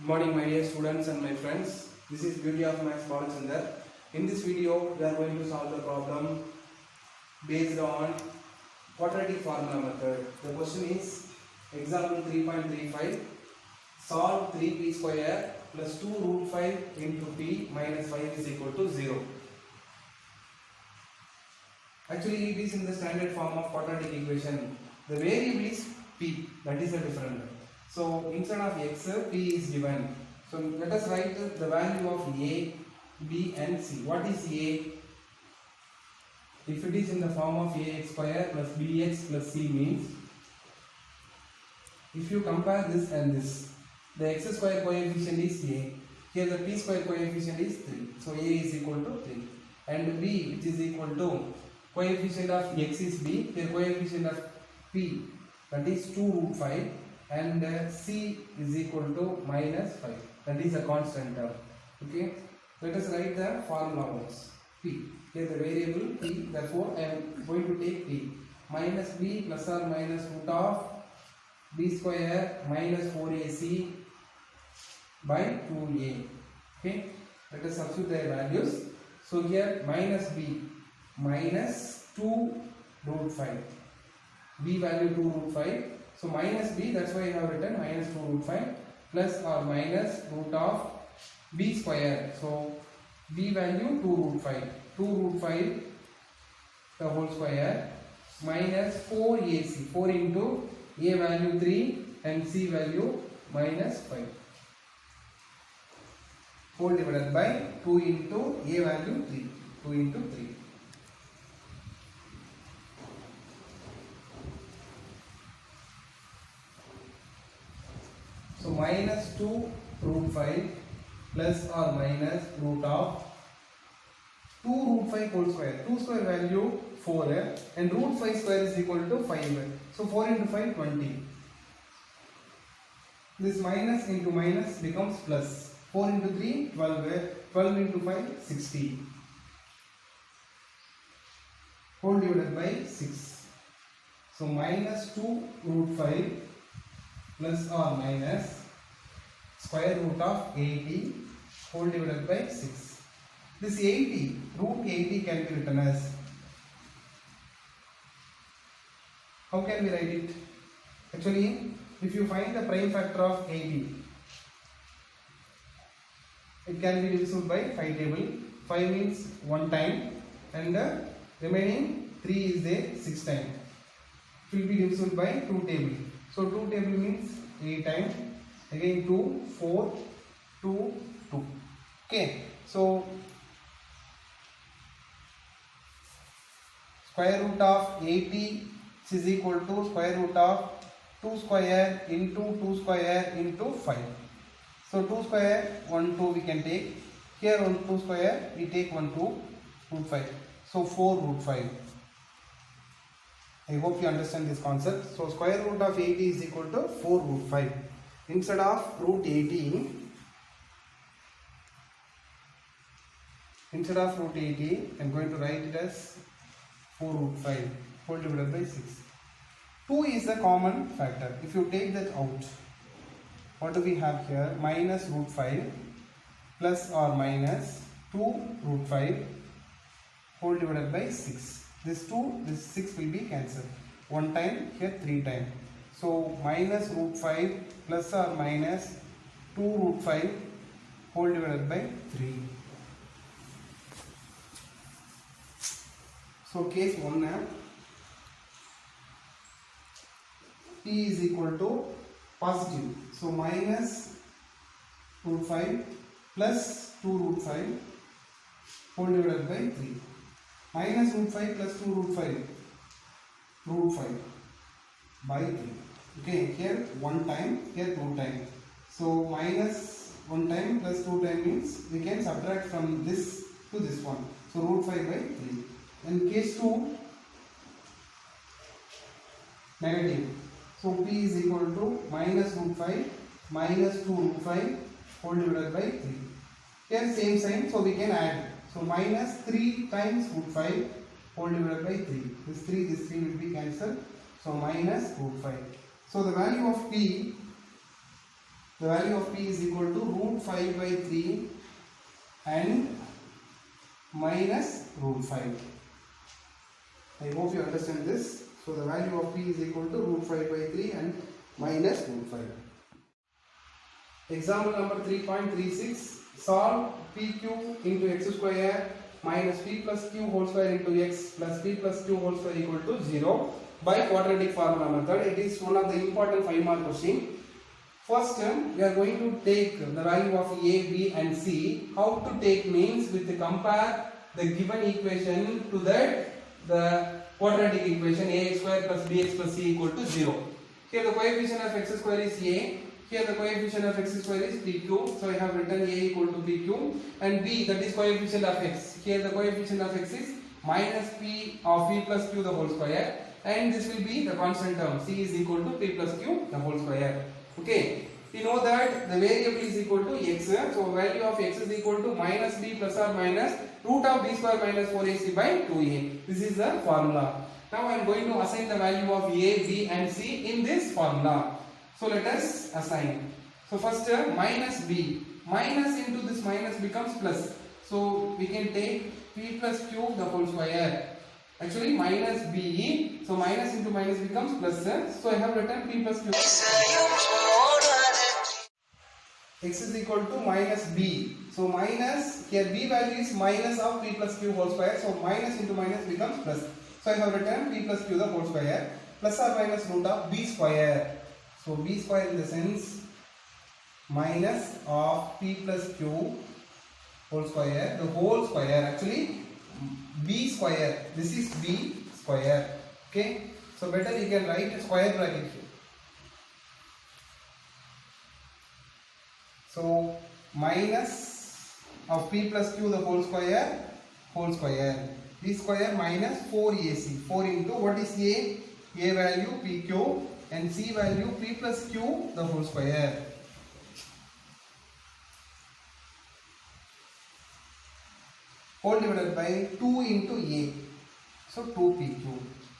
Good morning my dear students and my friends. This is Beauty of Maths Balachandar. In this video we are going to solve the problem based on quadratic formula method. The question is example 3.35, solve 3p square plus 2 root 5 into p minus 5 is equal to 0. Actually it is in the standard form of quadratic equation. The variable is p, that is the difference. So instead of x, p is given. So let us write the value of a, b and c. What is a? If it is in the form of ax square plus bx plus c means, if you compare this and this, the x square coefficient is a, here the p square coefficient is 3. So a is equal to 3. And b, which is equal to coefficient of x is b, here coefficient of p, that is 2 root 5, and c is equal to minus 5, that is a constant term. Okay, let us write the formula once. P, here the variable p, therefore I am going to take p minus b plus or minus root of b square minus 4ac by 2a. Okay, let us substitute their values. So here minus b minus 2 root 5, b value 2 root 5. So minus b, that's why I have written minus 2 root 5 plus or minus root of b square. So b value 2 root 5, 2 root 5 the whole square minus 4ac, 4 into a value 3 and c value minus 5, whole divided by 2 into a value 3, 2 into 3. So minus 2 root 5 plus or minus root of 2 root 5 whole square. 2 square value 4 and root 5 square is equal to 5. So 4 into 5 20. This minus into minus becomes plus. 4 into 3 12. 12 into 5 60. Whole divided by 6. So minus 2 root 5 plus or minus square root of 80 whole divided by 6. This 80, root 80 can be written as, how can we write it? Actually, if you find the prime factor of 80, it can be divisible by 5 table. 5 means 1 time and the remaining 3 is there 6 times. It will be divisible by 2 table. So 2 table means 8 times, again 2, 4, 2, 2. Okay, so square root of 80 is equal to square root of 2 square into 2 square into 5. So 2 square 1 2 we can take. Here 1 2 square we take 1 2 root 5. So 4 root 5. I hope you understand this concept. So square root of 80 is equal to 4 root 5. Instead of root 80, I am going to write it as 4 root 5 whole divided by 6. 2 is a common factor. If you take that out, what do we have here? Minus root 5 plus or minus 2 root 5 whole divided by 6. This 2, this 6 will be cancelled. 1 time, here 3 times. So minus root 5 plus or minus 2 root 5 whole divided by 3. So case 1, p is equal to positive. So minus root 5 plus 2 root 5 whole divided by 3. Minus root 5 plus 2 root 5, root 5 by 3. Okay, here 1 time, here 2 times. So minus 1 time plus 2 times means we can subtract from this to this one. So root 5 by 3. In case 2, negative. So p is equal to minus root 5 minus 2 root 5 whole divided by 3. Here same sign, so we can add. So minus 3 times root 5 whole divided by 3. This 3 will be cancelled. So minus root 5. So the value of p the value of p is equal to root 5 by 3 and minus root 5. I hope you understand this. So the value of p is equal to root 5 by 3 and minus root 5. Example number 3.36. Solve pq into x square minus p plus q whole square into x plus p plus q whole square equal to 0 by quadratic formula method. It is one of the important 5-mark question. First, we are going to take the value of a, b and c. How to take means with the compare the given equation to that the quadratic equation ax square plus bx plus c equal to 0. Here the coefficient of x square is a. Here the coefficient of x square is pq. So I have written a equal to pq and b, that is coefficient of x. Here the coefficient of x is minus p of p plus q the whole square, and this will be the constant term. C is equal to p plus q the whole square. Okay. We know that the variable is equal to x. So value of x is equal to minus b plus or minus root of b square minus 4ac by 2a. This is the formula. Now I am going to assign the value of a, b and c in this formula. So let us assign. So first minus b. Minus into this minus becomes plus. So we can take p plus q the whole square. Actually minus b. So minus into minus becomes plus. So I have written p plus q. X is equal to minus b. So minus, here b value is minus of p plus q whole square. So minus into minus becomes plus. So I have written p plus q the whole square plus or minus root of b square. So b square in the sense minus of p plus q whole square, the whole square, actually b square. This is b square. Okay. So better you can write a square bracket here. So minus of p plus q the whole square, b square minus 4ac. 4 into what is a? A value pq and c value p plus q the whole square. Whole divided by 2 into a. So 2pq.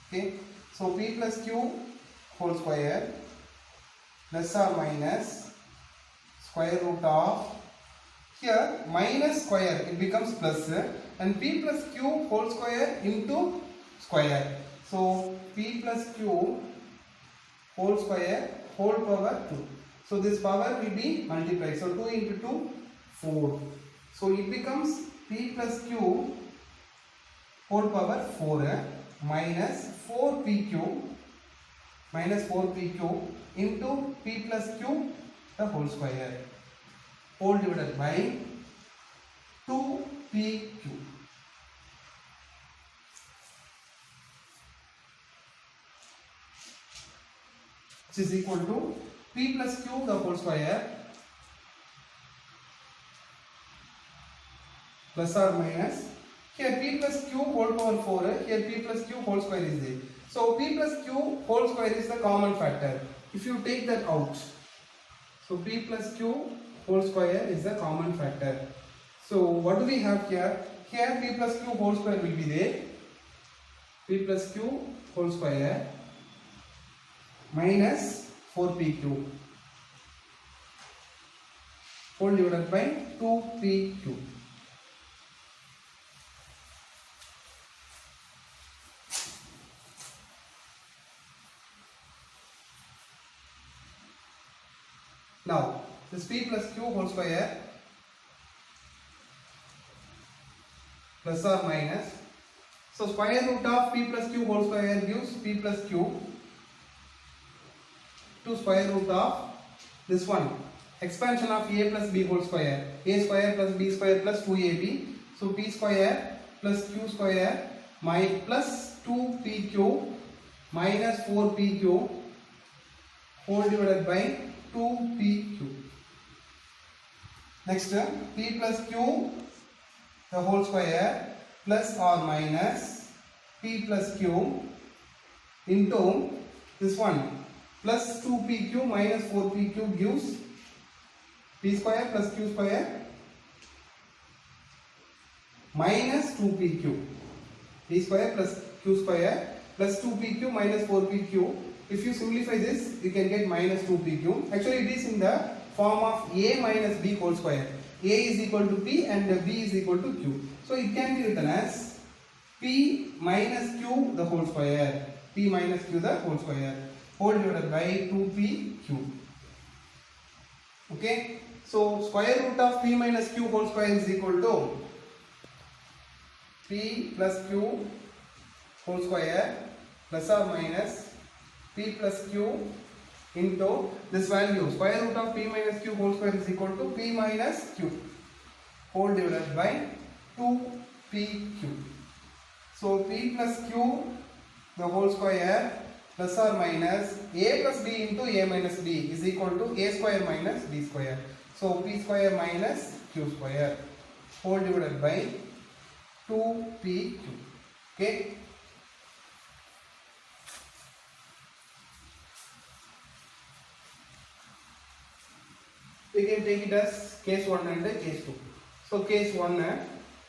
Okay. So p plus q whole square plus or minus square root of, here minus square it becomes plus, and p plus q whole square into square. So p plus q whole square whole power 2. So this power will be multiplied. So 2 into 2, 4. So it becomes p plus q whole power 4 minus 4pq into p plus q the whole square, whole divided by 2pq. Which is equal to p plus q the whole square plus or minus, here p plus q whole power 4, here p plus q whole square is there. So p plus q whole square is the common factor. If you take that out, so p plus q whole square is the common factor. So what do we have here? Here p plus q whole square will be there. P plus q whole square minus 4pq whole divided by 2pq. Now this p plus q whole square plus or minus, so square root of p plus q whole square gives p plus q to square root of this one, expansion of a plus b whole square, a square plus b square plus 2ab. So p square plus q square plus 2pq minus 4pq whole divided by 2pq. Next, p plus q the whole square plus or minus p plus q into this one plus 2pq minus 4pq gives p square plus q square minus 2pq. P square plus q square plus 2pq minus 4pq. If you simplify this, you can get minus 2pq. Actually, it is in the form of a minus b whole square. A is equal to p and b is equal to q. So it can be written as p minus q the whole square. P minus q the whole square whole divided by 2pq. Okay. So square root of p minus q whole square is equal to p plus q whole square plus or minus p plus q into this value. Square root of p minus q whole square is equal to p minus q whole divided by 2pq. So p plus q the whole square plus or minus a plus b into a minus b is equal to a square minus b square. So p square minus q square whole divided by 2pq. Okay. We can take it as case 1 and case 2. So case 1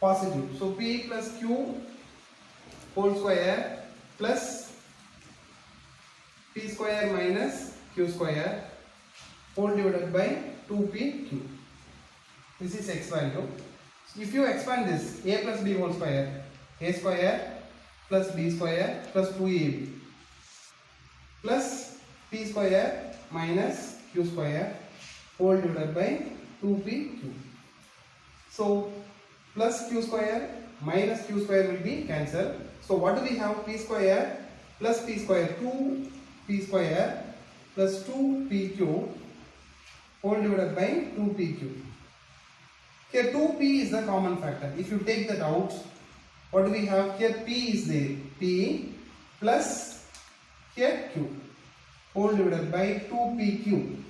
positive. So p plus q whole square plus p square minus q square whole divided by 2pq. This is x value. If you expand this, a plus b whole square, a square plus b square plus 2ab plus p square minus q square whole divided by 2pq. So plus q square minus q square will be cancelled. So what do we have? P square plus p square, 2p square plus 2pq whole divided by 2pq. Here 2p is the common factor. If you take that out, what do we have? Here p is there, p plus here q whole divided by 2pq.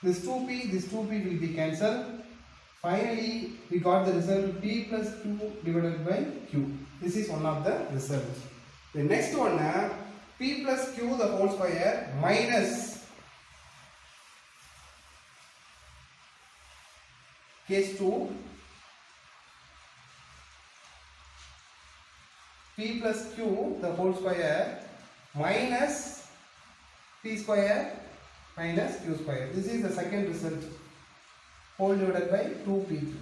This 2p will be cancelled. Finally, we got the result p plus q divided by q. This is one of the results. The next one, p plus q the whole square minus case 2, p plus q the whole square minus p square minus q square. This is the second result whole divided by 2pq.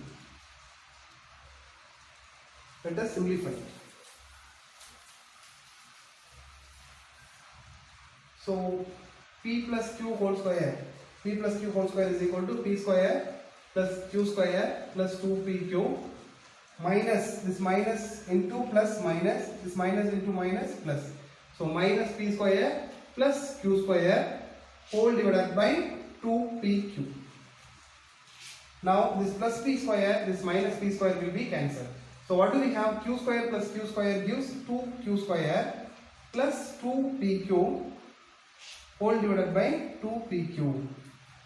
Let us simplify. So p plus q whole square is equal to p square plus q square plus 2pq minus this minus into plus minus, this minus into minus plus. So minus p square plus q square whole divided by 2pq. Now this plus p square, this minus p square will be cancelled. So what do we have? Q square plus q square gives 2q square plus 2pq whole divided by 2pq.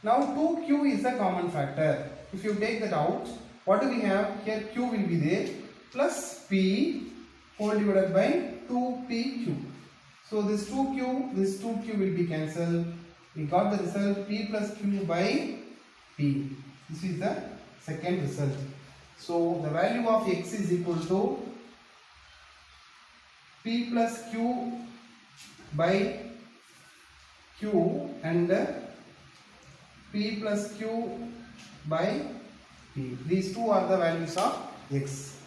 Now 2q is a common factor. If you take that out, what do we have? Here q will be there plus p whole divided by 2pq. So this 2q will be cancelled. We got the result p plus q by p. This is the second result. So the value of x is equal to p plus q by q and p plus q by p. These two are the values of x.